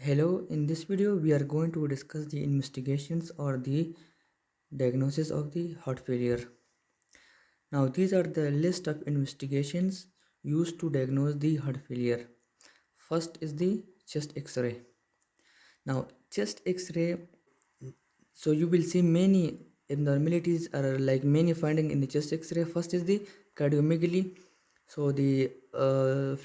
Hello, in this video we are going to discuss the investigations or the diagnosis of the heart failure. Now these are the list of investigations used to diagnose the heart failure. First is the chest x-ray. Now chest x-ray, so you will see many abnormalities or like many finding in the chest x-ray. First is the cardiomegaly. So the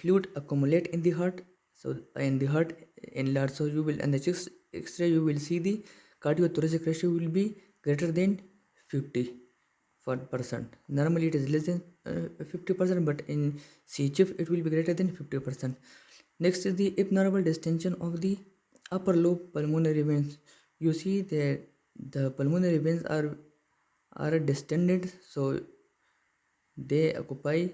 fluid accumulate in the heart, so in the heart enlarge. So you will, in the chest x-ray you will see the cardiothoracic ratio will be greater than 50 for percent. Normally it is less than 50%, but in CHF it will be greater than 50%. Next is the abnormal distension of the upper lobe pulmonary veins. You see that the pulmonary veins are distended, so they occupy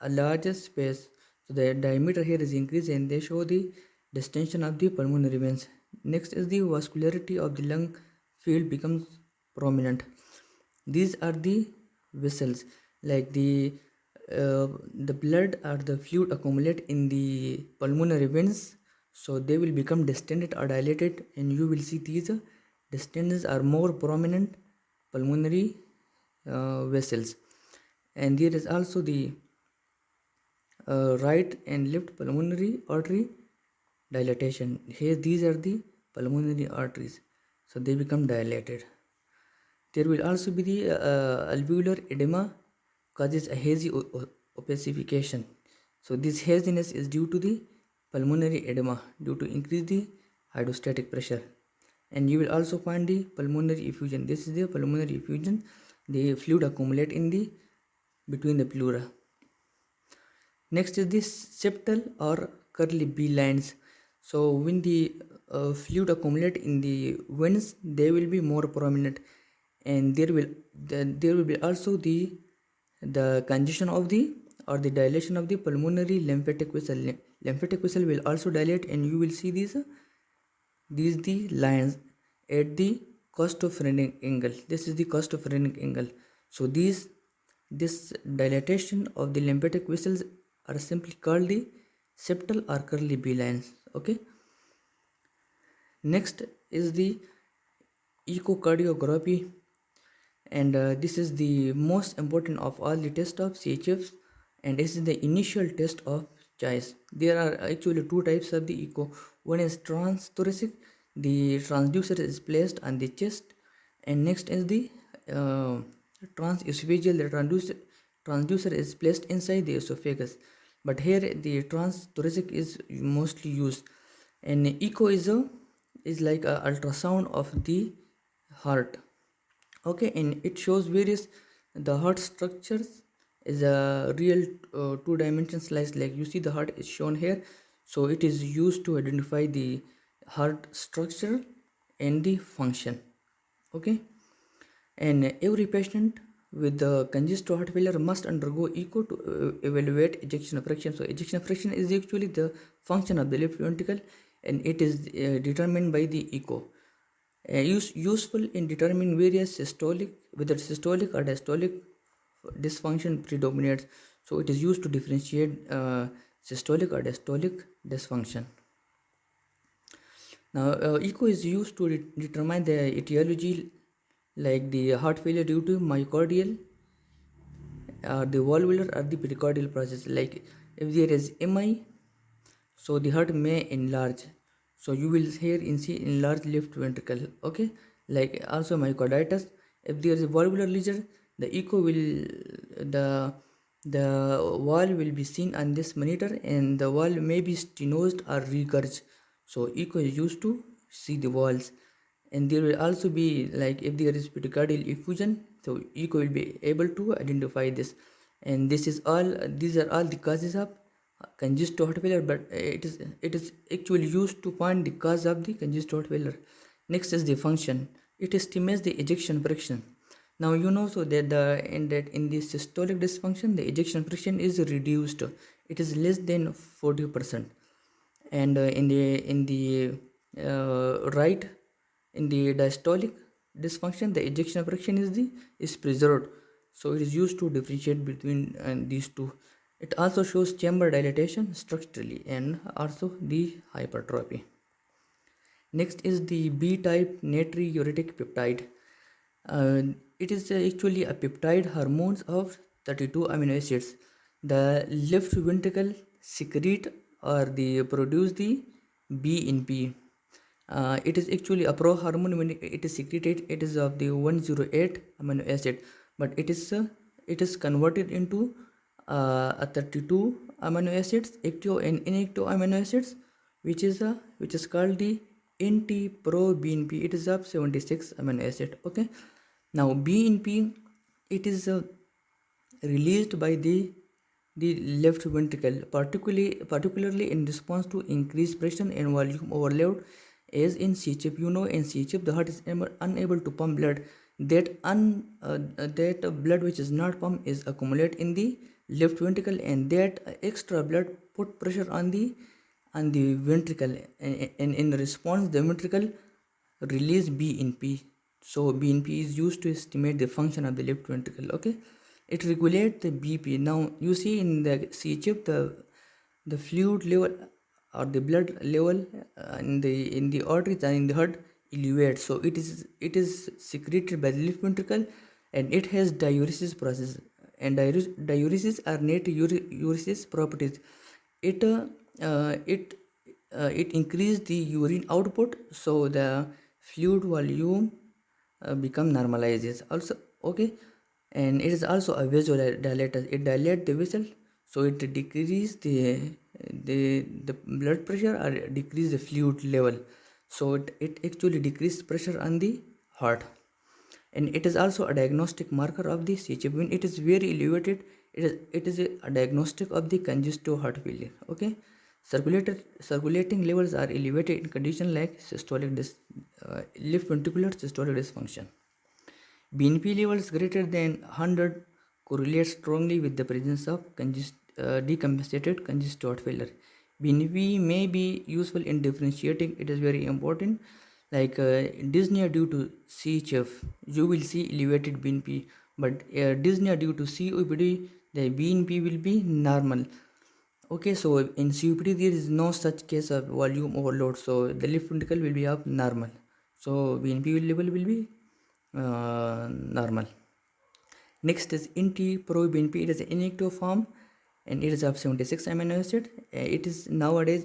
a larger space. So the diameter here is increased and they show the distension of the pulmonary veins. Next is the vascularity of the lung field becomes prominent. These are the vessels, like the blood or the fluid accumulate in the pulmonary veins, so they will become distended or dilated, and you will see these distendeds are more prominent pulmonary vessels. And there is also the right and left pulmonary artery dilatation. Here these are the pulmonary arteries, so they become dilated. There will also be the alveolar edema causes a hazy opacification. So this haziness is due to the pulmonary edema due to increase the hydrostatic pressure. And you will also find the pulmonary effusion. This is the pulmonary effusion. The fluid accumulate in the between the pleura. Next is the septal or curly B lines. So when the fluid accumulate in the veins, they will be more prominent, and there will be also the congestion of the or the dilation of the pulmonary lymphatic vessel. Lymphatic vessel will also dilate, and you will see these the lines at the costophrenic angle. This is the costophrenic angle. So this dilatation of the lymphatic vessels are simply called the septal or curly B lines. Okay. Next is the echocardiography, and this is the most important of all the tests of CHFs, and this is the initial test of choice. There are actually two types of the echo. One is transthoracic. The transducer is placed on the chest, and next is the transesophageal. The transducer is placed inside the esophagus, but here the transthoracic is mostly used. And echo is like a ultrasound of the heart. Okay, and it shows various the heart structures is a real two-dimensional slice, like you see the heart is shown here. So it is used to identify the heart structure and the function. Okay, and every patient with the congestive heart failure must undergo echo to evaluate ejection fraction. So ejection fraction is actually the function of the left ventricle, and it is determined by the echo. Useful in determining various systolic, whether systolic or diastolic dysfunction predominates. So it is used to differentiate systolic or diastolic dysfunction. Now echo is used to determine the etiology, like the heart failure due to myocardial or the valvular or the pericardial process. Like if there is MI, so the heart may enlarge, so you will here see enlarged left ventricle. Okay, like also myocarditis, if there is a valvular lesion, the echo will the wall will be seen on this monitor, and the wall may be stenosed or regurged. So echo is used to see the walls. And there will also be, like if there is pericardial effusion, so echo will be able to identify this. And these are all the causes of congestive heart failure, but it is actually used to find the cause of the congestive heart failure. Next is the function. It estimates the ejection fraction. Now you know, so that in the systolic dysfunction, the ejection fraction is reduced. It is less than 40%, and in the right, in the diastolic dysfunction, the ejection fraction is preserved. So it is used to differentiate between these two. It also shows chamber dilatation structurally and also the hypertrophy. Next is the B-type natriuretic peptide. It is actually a peptide hormones of 32 amino acids. The left ventricle secrete or the produce the B in P. It is actually a prohormone. When it is secreted, it is of the 108 amino acid, but it is converted into a 32 amino acids, active and inactive amino acids, which is called the NT-proBNP. It is of 76 amino acid. Okay, now BNP, it is released by the left ventricle, particularly in response to increased pressure and volume overload, as in CHF. You know, in CHF the heart is unable to pump blood. That blood which is not pumped is accumulate in the left ventricle, and that extra blood put pressure on the ventricle, and in response the ventricle release BNP. So BNP is used to estimate the function of the left ventricle. Okay, it regulates the BP. Now you see in the CHF the fluid level or the blood level in the arteries and in the heart elevates. So it is secreted by the left ventricle, and it has diuresis process, and diuresis are natriuresis properties. It uh, it it increases the urine output, so the fluid volume become normalizes also. Okay, and it is also a vasodilator. It dilates the vessel, so it decrease the blood pressure or decrease the fluid level, so it actually decrease pressure on the heart. And it is also a diagnostic marker of the CHF. When it is very elevated, it is a diagnostic of the congestive heart failure. Okay, circulating levels are elevated in condition like left ventricular systolic dysfunction. BNP levels greater than 100 correlate strongly with the presence of decompensated congestive heart failure. BNP may be useful in differentiating. It is very important. Like dyspnea due to CHF, you will see elevated BNP, but dyspnea due to COPD, the BNP will be normal. Okay, so in COPD there is no such case of volume overload, so the left ventricle will be of normal. So BNP level will be normal. Next is NT-proBNP. It is an inactive form, and it is of 76 amino acid. It is nowadays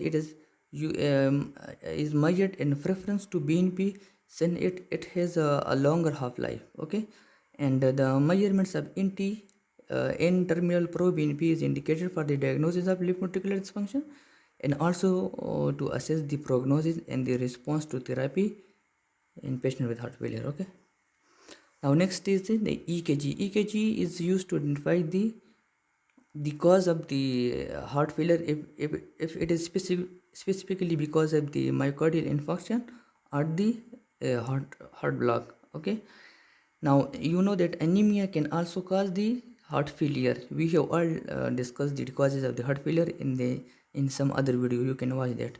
is measured in reference to BNP, since it has a longer half life. Okay, and the measurements of N-terminal proBNP is indicated for the diagnosis of left ventricular dysfunction, and also to assess the prognosis and the response to therapy in patient with heart failure. Okay. Now next is the EKG. EKG is used to identify the cause of the heart failure, if it is specifically because of the myocardial infarction or the heart block. Okay. Now you know that anemia can also cause the heart failure. We have all discussed the causes of the heart failure in some other video. You can watch that.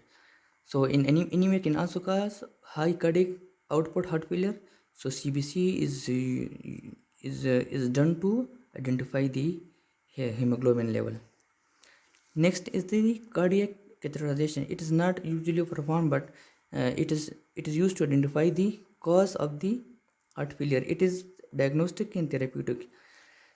So in anemia can also cause high cardiac output heart failure. So CBC is done to identify the hemoglobin level. Next is the cardiac catheterization. It is not usually performed, but it is used to identify the cause of the heart failure. It is diagnostic and therapeutic.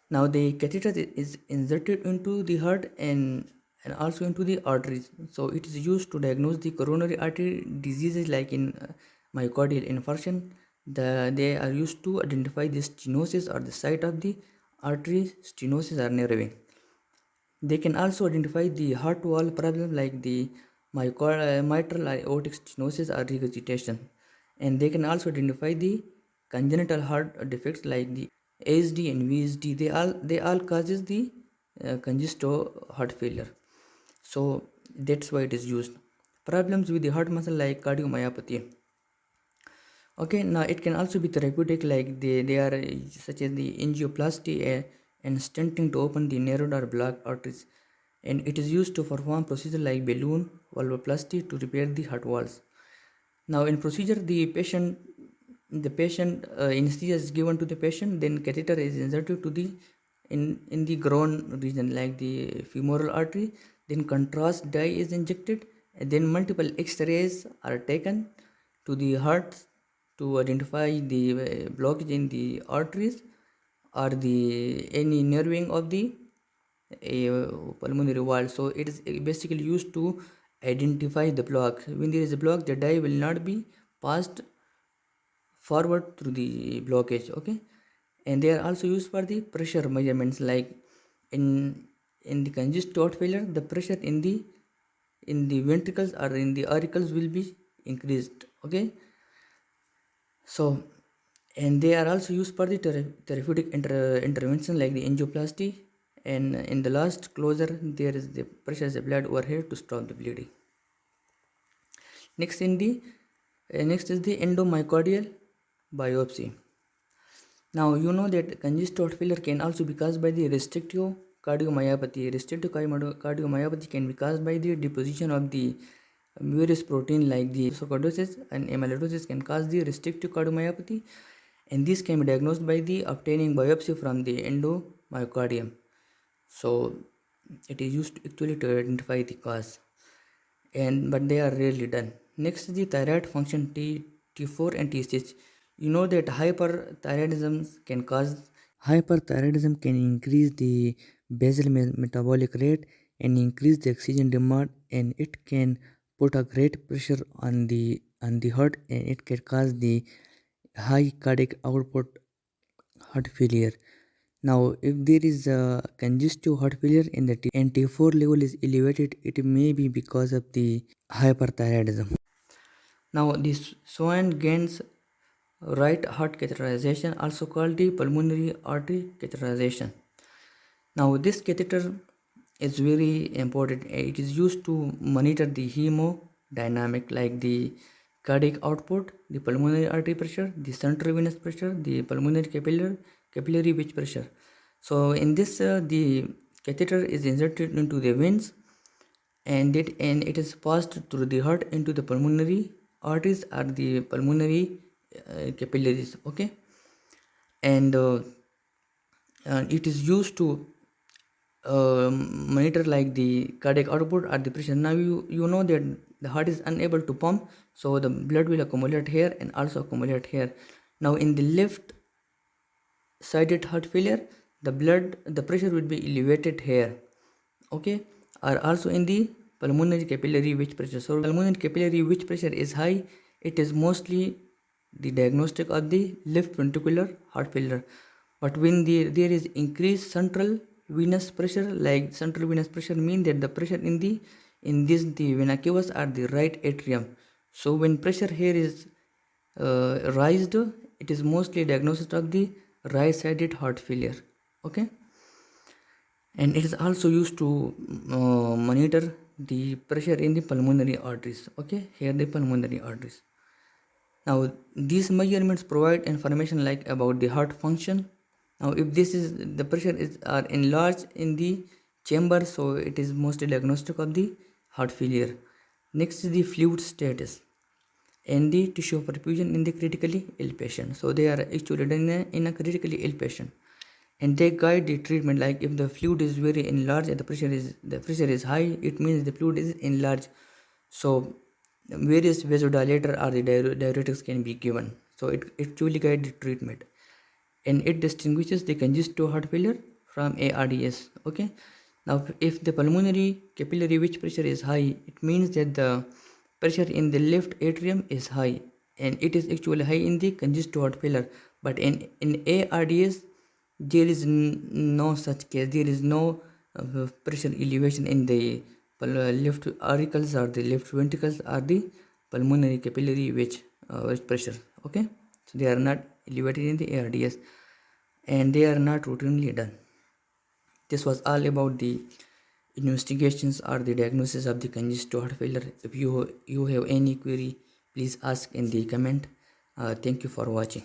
Now the catheter is inserted into the heart and also into the arteries. So it is used to diagnose the coronary artery diseases like in myocardial infarction. They are used to identify the stenosis or the site of the artery stenosis or narrowing. They can also identify the heart wall problem like the mitral or aortic stenosis or regurgitation, and they can also identify the congenital heart defects like the ASD and VSD. They all causes the congestive heart failure. So that's why it is used. Problems with the heart muscle like cardiomyopathy. Okay, now it can also be therapeutic, like they are such as the angioplasty and stenting to open the narrowed or blocked arteries, and it is used to perform procedure like balloon valvoplasty to repair the heart walls. Now in procedure, the patient anesthesia is given to the patient, then catheter is inserted to the in the groin region like the femoral artery. Then contrast dye is injected, and then multiple x-rays are taken to the heart to identify the blockage in the arteries or the any nerving of the pulmonary wall. So it is basically used to identify the block. When there is a block, the dye will not be passed forward through the blockage. Okay, and they are also used for the pressure measurements, like in the congestive heart failure, the pressure in the ventricles or in the auricles will be increased. Okay, so and they are also used for the therapeutic intervention like the angioplasty, and in the last closure there is the pressure is applied over here to stop the bleeding. Next is the endomyocardial biopsy. Now you know that congestive heart failure can also be caused by the restrictive cardiomyopathy. Restrictive cardiomyopathy can be caused by the deposition of the various protein like the sarcoidosis and amyloidosis can cause the restrictive cardiomyopathy, and this can be diagnosed by the obtaining biopsy from the endomyocardium. So it is used actually to identify the cause, but they are rarely done. Next is the thyroid function T4 and T6. You know that hyperthyroidism can increase the basal metabolic rate and increase the oxygen demand, and it can put a great pressure on the heart, and it can cause the high cardiac output heart failure. Now, if there is a congestive heart failure in the T4 level is elevated, it may be because of the hyperthyroidism. Now, this Swan-Ganz right heart catheterization, also called the pulmonary artery catheterization. Now, this catheter is very important. It is used to monitor the hemodynamic like the cardiac output, the pulmonary artery pressure, the central venous pressure, the pulmonary capillary wedge pressure. So in this the catheter is inserted into the veins, and it is passed through the heart into the pulmonary arteries or the pulmonary capillaries. Okay, and it is used to monitor like the cardiac output or the pressure. Now you know that the heart is unable to pump, so the blood will accumulate here and also accumulate here. Now in the left sided heart failure, the pressure will be elevated here. Okay, or also in the pulmonary capillary wedge pressure. So pulmonary capillary wedge pressure is high. It is mostly the diagnostic of the left ventricular heart failure. But when there is increased central venous pressure, like central venous pressure mean that the pressure in the vena cavas or the right atrium. So when pressure here is raised, it is mostly diagnosis of the right sided heart failure. Okay, and it is also used to monitor the pressure in the pulmonary arteries. Okay, here the pulmonary arteries. Now these measurements provide information like about the heart function. Now if this is the pressure is are enlarged in the chamber, so it is mostly diagnostic of the heart failure. Next is the fluid status and the tissue perfusion in the critically ill patient. So they are actually done in a critically ill patient, and they guide the treatment. Like if the fluid is very enlarged and the pressure is high, it means the fluid is enlarged. So various vasodilator or the diuretics can be given. So it actually guides the treatment, and it distinguishes the congestive heart failure from ARDS. Okay, now if the pulmonary capillary wedge pressure is high, it means that the pressure in the left atrium is high, and it is actually high in the congestive heart failure. But in ARDS there is no such case. There is no pressure elevation in the left auricles or the left ventricles or the pulmonary capillary wedge pressure. Okay, so they are not elevated in the ARDS, and they are not routinely done. This was all about the investigations or the diagnosis of the congestive heart failure. If you have any query, please ask in the comment. Thank you for watching.